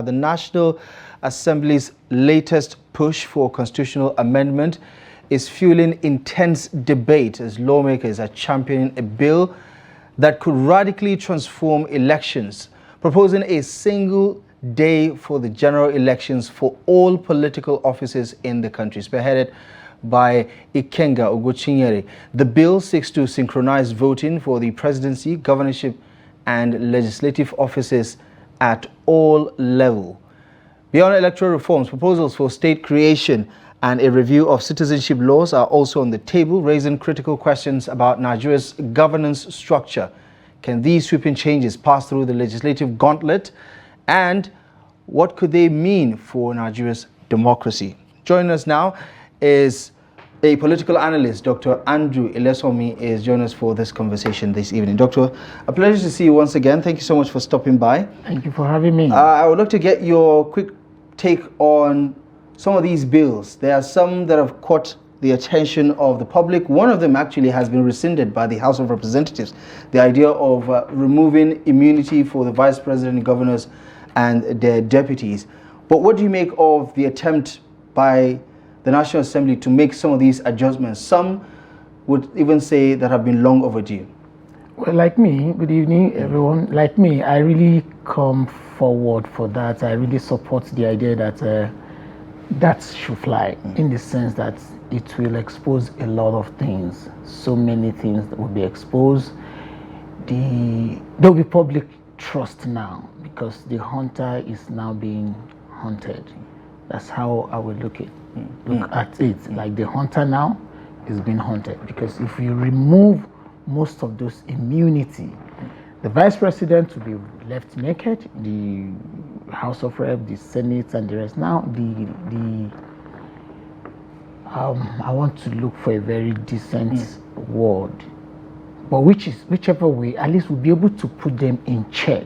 The National Assembly's latest push for constitutional amendment is fueling intense debate as lawmakers are championing a bill that could radically transform elections, proposing a single day for the general elections for all political offices in the country, spearheaded by Ikenga Ogochinyere. The bill seeks to synchronize voting for the presidency, governorship, and legislative offices at all levels. Beyond electoral reforms, proposals for state creation and a review of citizenship laws are also on the table, raising critical questions about Nigeria's governance structure. Can these sweeping changes pass through the legislative gauntlet? And what could they mean for Nigeria's democracy? Joining us now is a political analyst, Dr. Andrew Ilesanmi, is joining us for this conversation this evening. Doctor, a pleasure to see you once again. Thank you so much for stopping by. Thank you for having me. I would love to get your quick take on some of these bills. There are some that have caught the attention of the public. One of them actually has been rescinded by the House of Representatives. The idea of removing immunity for the vice president, governors, and their deputies. But what do you make of the attempt by the National Assembly to make some of these adjustments? Some would even say that have been long overdue. Well, like me, good evening, everyone. Like me, I really come forward for that. I really support the idea that that should fly, in the sense that it will expose a lot of things. So many things that will be exposed. There will be public trust now, because the hunter is now being hunted. That's how I would look at it. Like the hunter now is being hunted, because if you remove most of those immunity, the vice president will be left naked, the House of Rep, the Senate, and the rest. Now, I want to look for a very decent word, but whichever way, at least we'll be able to put them in check.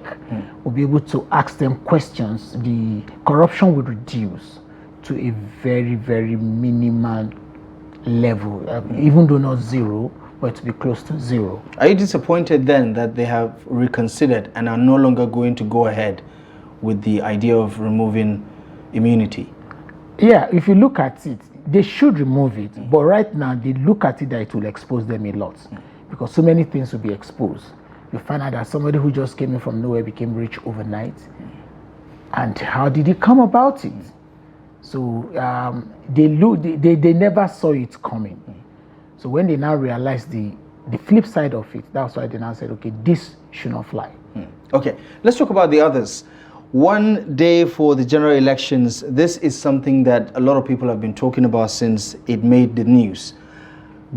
We'll be able to ask them questions. The corruption will reduce to a very, very minimal level, even though not zero, but to be close to zero. Are you disappointed then that they have reconsidered and are no longer going to go ahead with the idea of removing immunity? Yeah, if you look at it, they should remove it, but right now they look at it that it will expose them a lot, because so many things will be exposed. You find out that somebody who just came in from nowhere became rich overnight, and how did he come about it? So they never saw it coming. So when they now realize the flip side of it, that's why they now said, okay, this should not fly. Okay, let's talk about the others. One day for the general elections. This is something that a lot of people have been talking about since it made the news.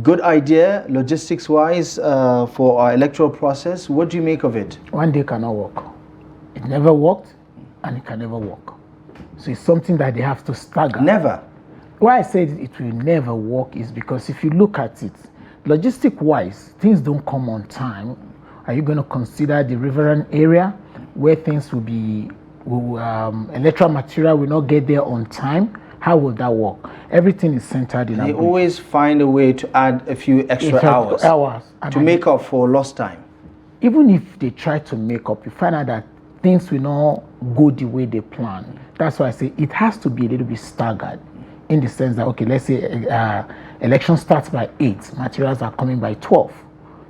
Good idea, logistics-wise, for our electoral process. What do you make of it? One day cannot work. It never worked, and it can never work. So it's something that they have to stagger. Never. Why I said it will never work is because if you look at it, logistic-wise, things don't come on time. Are you going to consider the riverine area where things will be, electoral material will not get there on time? How will that work? Everything is centered in. They always find a way to add a few extra hours to make up for lost time. Even if they try to make up, you find out that things will not go the way they plan. That's why I say it has to be a little bit staggered, in the sense that, okay, let's say election starts by 8, materials are coming by 12.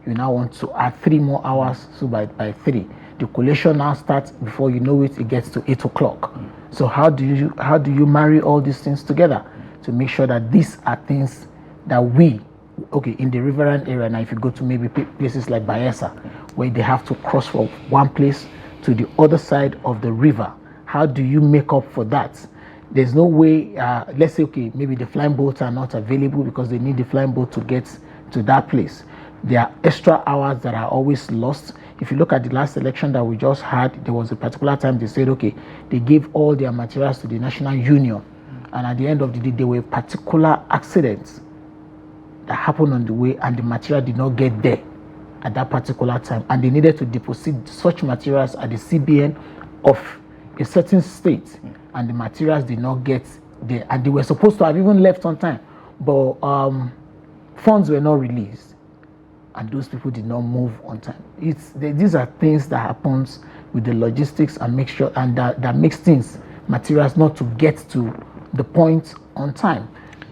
You now want to add 3 more hours, so by 3. The collation now starts, before you know it, it gets to 8 o'clock. So how do you marry all these things together to make sure that these are things that in the riverine area, now if you go to maybe places like Bayelsa, where they have to cross from one place to the other side of the river, how do you make up for that? There's no way, let's say, okay, maybe the flying boats are not available because they need the flying boat to get to that place. There are extra hours that are always lost. If you look at the last election that we just had, there was a particular time they said, okay, they gave all their materials to the National Union. And at the end of the day, there were particular accidents that happened on the way, and the material did not get there at that particular time. And they needed to deposit such materials at the CBN of a certain state, and the materials did not get there, and they were supposed to have even left on time, but funds were not released. and those people did not move on time. These are things that happens with the logistics and make sure, and that makes things, materials not to get to the point on time.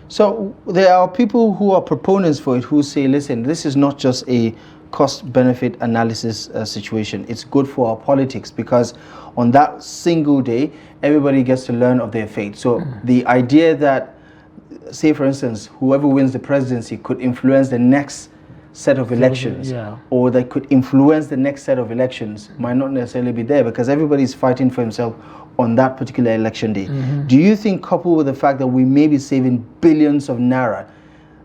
So there are people who are proponents for it who say, listen, this is not just a cost-benefit analysis situation. It's good for our politics, because on that single day, everybody gets to learn of their fate. So the idea that, say for instance, whoever wins the presidency could influence the next set of elections, or they could influence the next set of elections, might not necessarily be there, because everybody's fighting for himself on that particular election day. Do you think, coupled with the fact that we may be saving billions of naira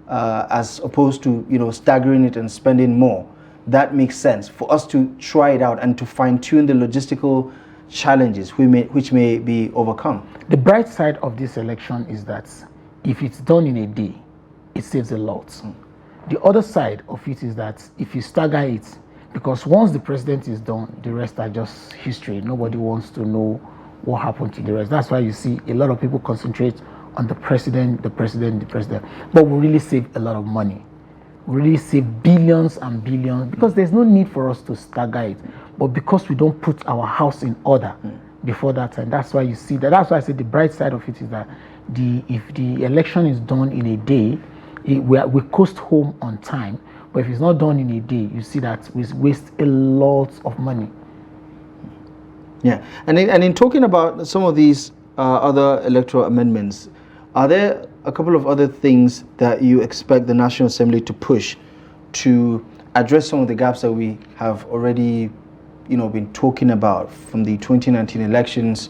as opposed to, you know, staggering it and spending more, that makes sense for us to try it out and to fine-tune the logistical challenges which may be overcome? The bright side of this election is that if it's done in a day, it saves a lot. The other side of it is that if you stagger it, because once the president is done, the rest are just history. Nobody wants to know what happened to the rest. That's why you see a lot of people concentrate on the president. But we really save a lot of money. We really save billions and billions, because there's no need for us to stagger it. But because we don't put our house in order before that time, that's why you see that. That's why I say the bright side of it is that if the election is done in a day, we coast home on time. But if it's not done in a day, you see that we waste a lot of money. Yeah, and in talking about some of these other electoral amendments, are there a couple of other things that you expect the National Assembly to push to address some of the gaps that we have already, you know, been talking about, from the 2019 elections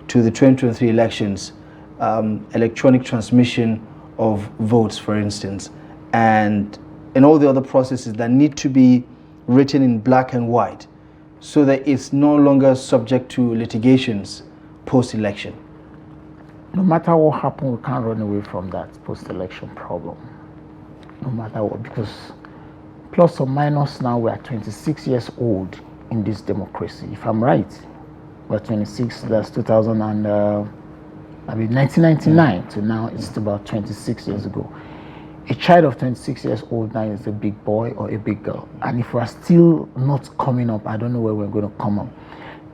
to the 2023 elections, electronic transmission of votes, for instance, and all the other processes that need to be written in black and white, so that it's no longer subject to litigations post-election? No matter what happens, we can't run away from that post-election problem. No matter what, because plus or minus now we are 26 years old in this democracy. If I'm right, we're 26, that's 1999 to now, it's about 26 years ago. A child of 26 years old now is a big boy or a big girl. And if we're still not coming up, I don't know where we're going to come up.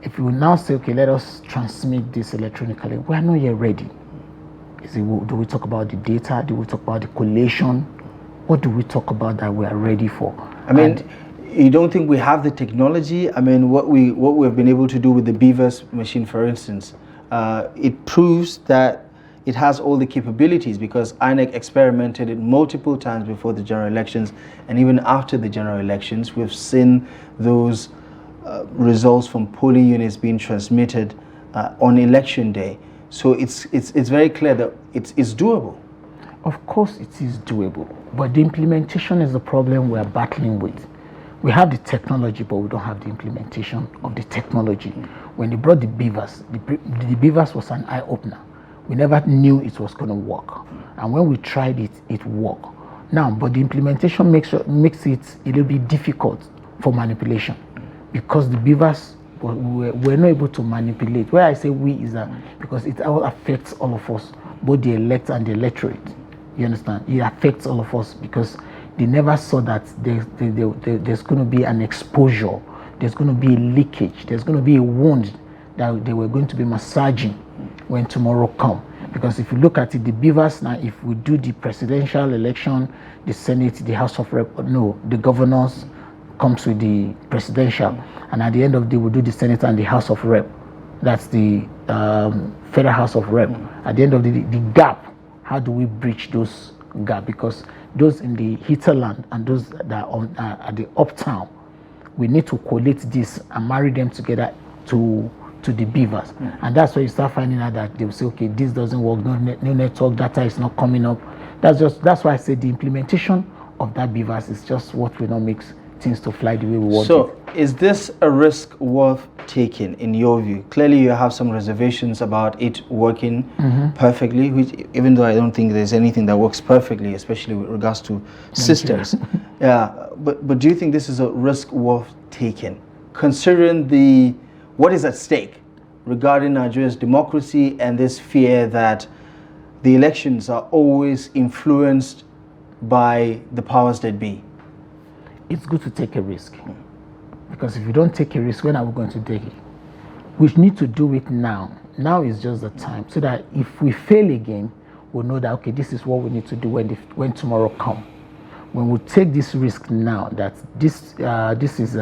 If you now say, okay, let us transmit this electronically, we're not yet ready. Do we talk about the data? Do we talk about the collation? What do we talk about that we are ready for? I mean, you don't think we have the technology? I mean, what we've been able to do with the Beavers machine, for instance, it proves that it has all the capabilities, because INEC experimented it multiple times before the general elections, and even after the general elections, we've seen those results from polling units being transmitted on election day. So it's very clear that it's doable. Of course it is doable, but the implementation is the problem we're battling with. We have the technology, but we don't have the implementation of the technology. When they brought the Beavers, the Beavers was an eye-opener. We never knew it was going to work, and when we tried it, it worked. Now, but the implementation makes it a little bit difficult for manipulation, because the Beavers were not able to manipulate. Where I say we is that because it all affects all of us, both the elect and the electorate. You understand? It affects all of us, because they never saw that there's going to be an exposure, there's going to be a leakage, there's going to be a wound that they were going to be massaging when tomorrow come. Because if you look at it, the Beavers now, if we do the presidential election, the Senate, the House of Rep, no, the governors comes with the presidential, and at the end of the day, we do the Senate and the House of Rep. That's the Federal House of Rep. At the end of the day, the gap, how do we bridge those gap? Because those in the hinterland and those that are at the uptown, we need to collate this and marry them together to the Beavers. And that's where you start finding out that they'll say, okay, this doesn't work, no network data is not coming up. That's why I said the implementation of that Beavers is just what will not make things to fly the way we want. So is this a risk worth taking in your view? Clearly you have some reservations about it working perfectly, which, even though I don't think there's anything that works perfectly, especially with regards to systems. Yeah, but do you think this is a risk worth taking, considering what is at stake regarding Nigeria's democracy and this fear that the elections are always influenced by the powers that be? it's good to take a risk. Because if you don't take a risk, when are we going to take it? We need to do it now. Now is just the time, so that if we fail again, we'll know that, okay, this is what we need to do when tomorrow comes. When we take this risk now, that this is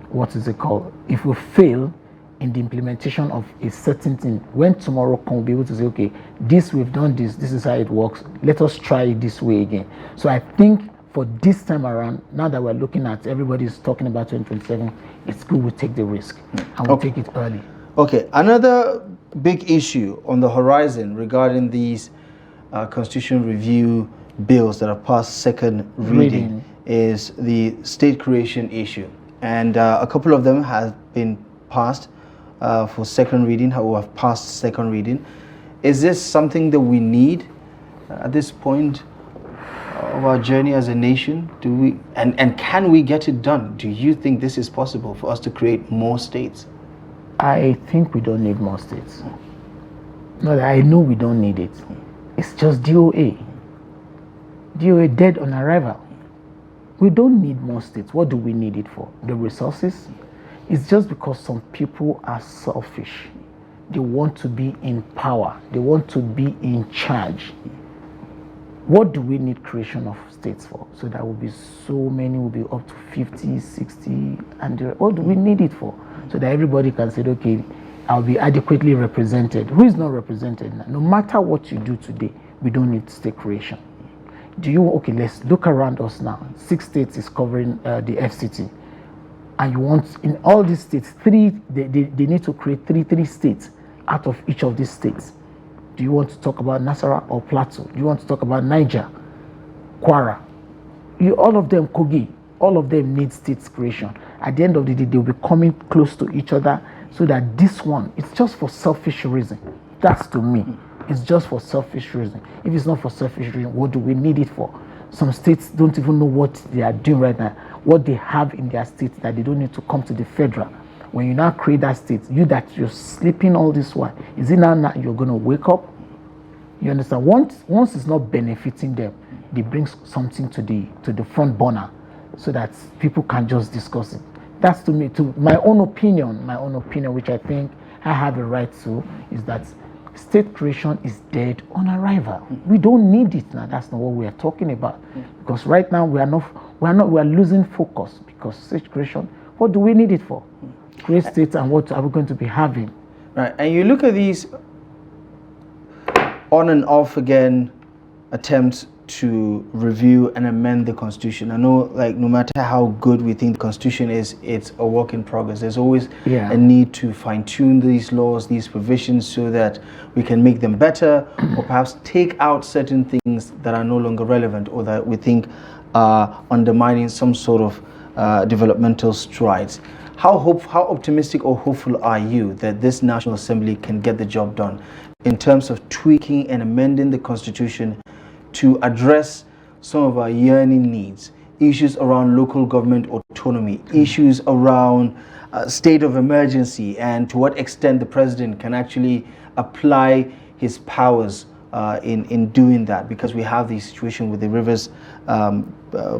what is it called? If we fail in the implementation of a certain thing, when tomorrow comes, we'll be able to say, okay, we've done this is how it works. Let us try it this way again. So I think for this time around, now that we're looking at everybody's talking about 2027, it's good we take the risk and we'll take it early. Okay, another big issue on the horizon regarding these constitutional review bills that are past second reading is the state creation issue. And a couple of them have been passed for second reading, or have passed second reading. Is this something that we need at this point of our journey as a nation? Do we and can we get it done? Do you think this is possible for us to create more states? I think we don't need more states. No, I know we don't need it. It's just DOA. DOA dead on arrival. We don't need more states. What do we need it for? The resources? It's just because some people are selfish. They want to be in power. They want to be in charge. What do we need creation of states for? So that will be so many, will be up to 50, 60, and what do we need it for? So that everybody can say, okay, I'll be adequately represented. Who is not represented now? No matter what you do today, we don't need state creation. Okay, let's look around us now. 6 states is covering the FCT. And you want, in all these states, they need to create three states out of each of these states. Do you want to talk about Nasarawa or Plateau? Do you want to talk about Niger, Kwara? All of them, Kogi, all of them need states creation. At the end of the day, they'll be coming close to each other, so that this one, it's just for selfish reason. That's to me. It's just for selfish reason. If it's not for selfish reason, what do we need it for? Some states don't even know what they are doing right now, what they have in their states, that they don't need to come to the federal. When you now create that state, you're sleeping all this while, is it now you're going to wake up? You understand? Once it's not benefiting them, they bring something to the front burner, so that people can just discuss it. That's to me, to my own opinion, which I think I have a right to, is that state creation is dead on arrival. We don't need it now. That's not what we are talking about. Because right now we are losing focus, because state creation, what do we need it for? Create states, and what are we going to be having? Right, and you look at these on and off again attempts to review and amend the Constitution. I know, like, no matter how good we think the Constitution is, it's a work in progress. There's always a need to fine-tune these laws, these provisions, so that we can make them better, or perhaps take out certain things that are no longer relevant, or that we think are undermining some sort of developmental strides. How optimistic or hopeful are you that this National Assembly can get the job done in terms of tweaking and amending the Constitution to address some of our yearning needs, issues around local government autonomy, issues around state of emergency, and to what extent the president can actually apply his powers in doing that, because we have the situation with the Rivers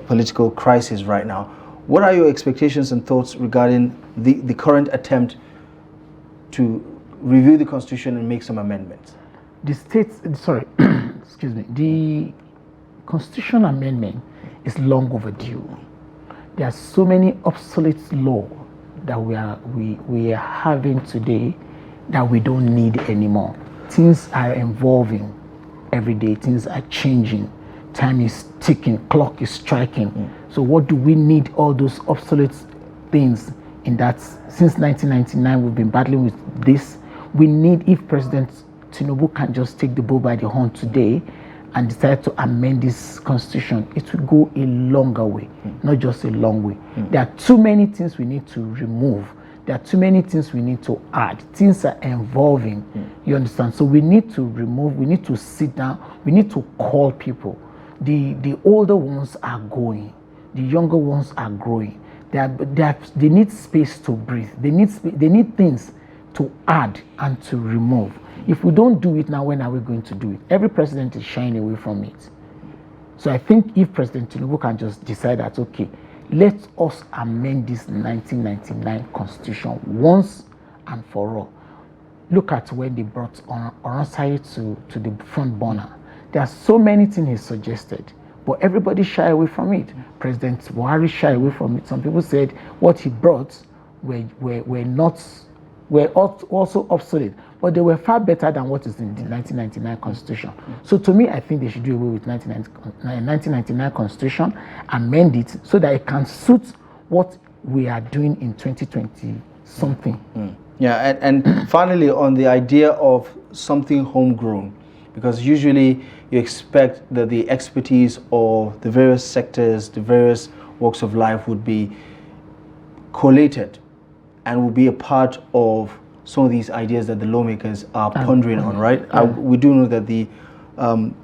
political crisis right now. What are your expectations and thoughts regarding the current attempt to review the Constitution and make some amendments? Excuse me, the Constitution amendment is long overdue. There are so many obsolete laws that we are having today that we don't need anymore. Things are evolving every day. Things are changing. Time is ticking. Clock is striking. So what do we need all those obsolete things in that? Since 1999, we've been battling with this. We need, if President Tinubu can just take the bull by the horn today and decide to amend this Constitution, it will go a longer way, not just a long way. There are too many things we need to remove. There are too many things we need to add. Things are evolving. You understand? So we need to remove, we need to sit down, we need to call people. The older ones are going. The younger ones are growing. They need space to breathe. They need things to add and to remove. If we don't do it now, when are we going to do it? Every president is shying away from it. So I think if President Tinubu can just decide that, okay, let us amend this 1999 constitution once and for all. Look at when they brought Oronsai to the front burner. There are so many things he suggested, but everybody shy away from it. President Buhari shy away from it. Some people said what he brought were also obsolete, but they were far better than what is in the 1999 constitution. So to me, I think they should do away with 1999 constitution, amend it so that it can suit what we are doing in 2020 something. Yeah, and finally on the idea of something homegrown, because usually you expect that the expertise of the various sectors, the various walks of life would be collated and will be a part of some of these ideas that the lawmakers are pondering on, right? We do know that the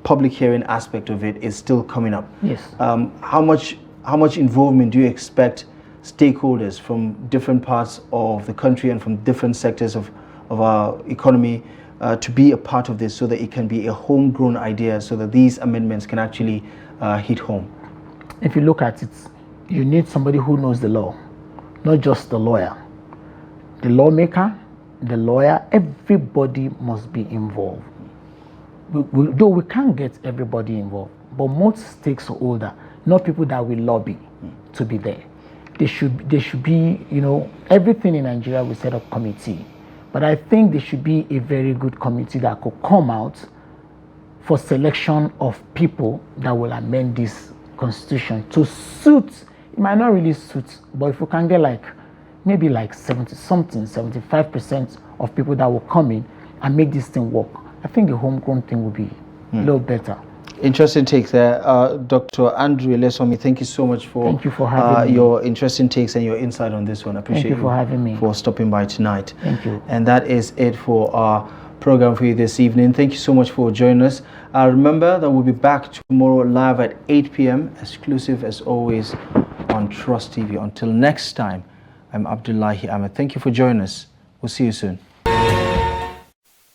public hearing aspect of it is still coming up. Yes. How much involvement do you expect stakeholders from different parts of the country and from different sectors of our economy to be a part of this, so that it can be a homegrown idea, so that these amendments can actually hit home? If you look at it, you need somebody who knows the law, not just the lawyer. The lawmaker, the lawyer, everybody must be involved. Though we can't get everybody involved, but most stakeholders, not people that will lobby to be there. They should be, everything in Nigeria we set up committee. But I think there should be a very good committee that could come out for selection of people that will amend this constitution to suit. It might not really suit, but if we can get maybe 75% of people that will come in and make this thing work, I think the homegrown thing will be a little better. Interesting take there. Dr. Andrew Ilesanmi, thank you so much for, having your interesting takes and your insight on this one. I appreciate you for having me. For stopping by tonight. Thank you. And that is it for our program for you this evening. Thank you so much for joining us. Remember that we'll be back tomorrow live at 8 p.m. exclusive as always on Trust TV. Until next time, I'm Abdullahi Ahmed. Thank you for joining us. We'll see you soon.